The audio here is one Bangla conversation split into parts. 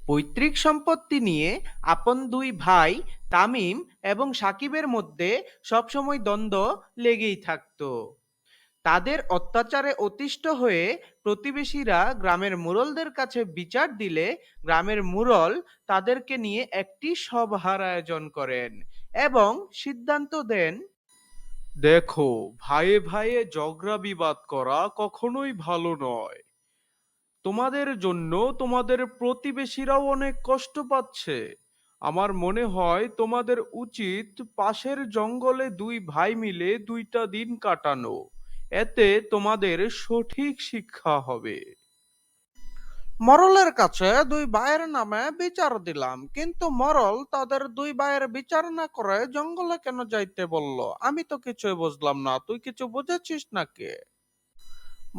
পৈতৃক সম্পত্তি নিয়ে আপন দুই ভাই তামিম এবং সাকিবের মধ্যে সবসময় দ্বন্দ্ব লেগেই থাকতো। তাদের অত্যাচারে অতিষ্ঠ হয়ে প্রতিবেশীরা গ্রামের মুরলদের কাছে বিচার দিলে গ্রামের মুরল তাদেরকে নিয়ে একটি সভার আয়োজন করেন এবং সিদ্ধান্ত দেন, দেখো, ভাইয়ে ভাইয়ে ঝগড়া বিবাদ করা কখনোই ভালো নয়। তোমাদের জন্য তোমাদের প্রতিবেশীরাও অনেক কষ্ট পাচ্ছে। আমার মনে হয় তোমাদের উচিত পাশের জঙ্গলে দুই ভাই মিলে 2টা দিন কাটানো। এতে তোমাদের সঠিক শিক্ষা হবে। মরলের কাছে দুই ভাইয়ের নামে বিচার দিলাম, কিন্তু মরল তাদের দুই ভাইয়ের বিচার না করে জঙ্গলে কেন যাইতে বলল? আমি তো কিছুই বুঝলাম না, তুই কিছু বুঝেছিস নাকি?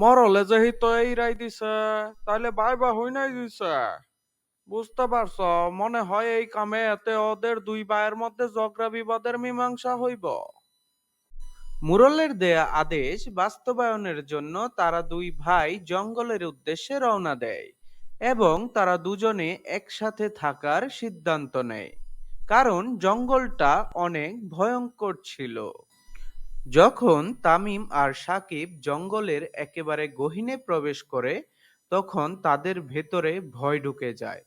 মরলে যেহেতু এই রায় দিছে, তাহলে ভাই বা হই নাই দিছে। বুঝতে পারছ? মনে হয় এই কামে এতে ওদের দুই ভাইয়ের মধ্যে ঝগড়া বিবাদের মীমাংসা হইব। মুরলের দেয়া আদেশ বাস্তবায়নের জন্য তারা দুই ভাই জঙ্গলের উদ্দেশ্যে রওনা দেয় এবং তারা দুজনে একসাথে থাকার সিদ্ধান্ত নেয়, কারণ জঙ্গলটা অনেক ভয়ঙ্কর ছিল। যখন তামিম আর সাকিব জঙ্গলের একেবারে গহীনে প্রবেশ করে, তখন তাদের ভেতরে ভয় ঢুকে যায়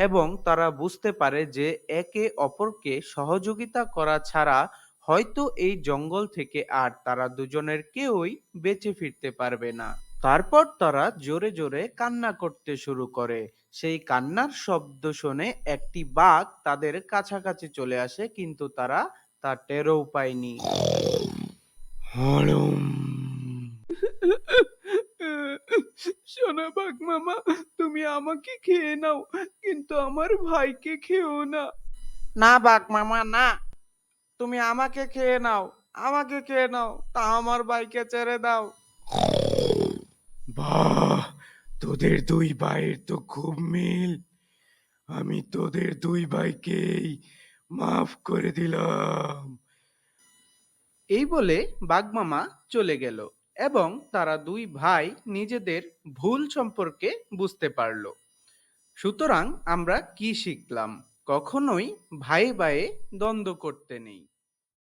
এবং তারা বুঝতে পারে যে একে অপরকে সহযোগিতা করা ছাড়া হয়তো এই জঙ্গল থেকে আর তারা দুজনের কেউই বেঁচে ফিরতে পারবে না। তারপর তারা জোরে জোরে কান্না করতে শুরু করে। সেই কান্নার শব্দ শুনে একটি বাঘ তাদের কাছাকাছি চলে আসে, কিন্তু তারা তা টেরও পায়নি। হলুম। শোনো বাঘ মামা, তুমি আমাকে খেয়ে নাও, কিন্তু আমার ভাইকে খেও না। না বাঘ মামা, না, তুমি আমাকে খেয়ে নাও, আমাকে খেয়ে নাও, তা আমার ভাইকে ছেড়ে দাও। বাহ, তোদের দুই ভাইয়ের তো খুব মিল। আমি তোদের দুই ভাইকেই মাফ করে দিলাম। এই বলে বাঘমামা চলে গেল এবং তারা দুই ভাই নিজেদের ভুল সম্পর্কে বুঝতে পারল। সুতরাং আমরা কি শিখলাম? কখনোই ভাই ভাইয়ে দ্বন্দ্ব করতে নেই।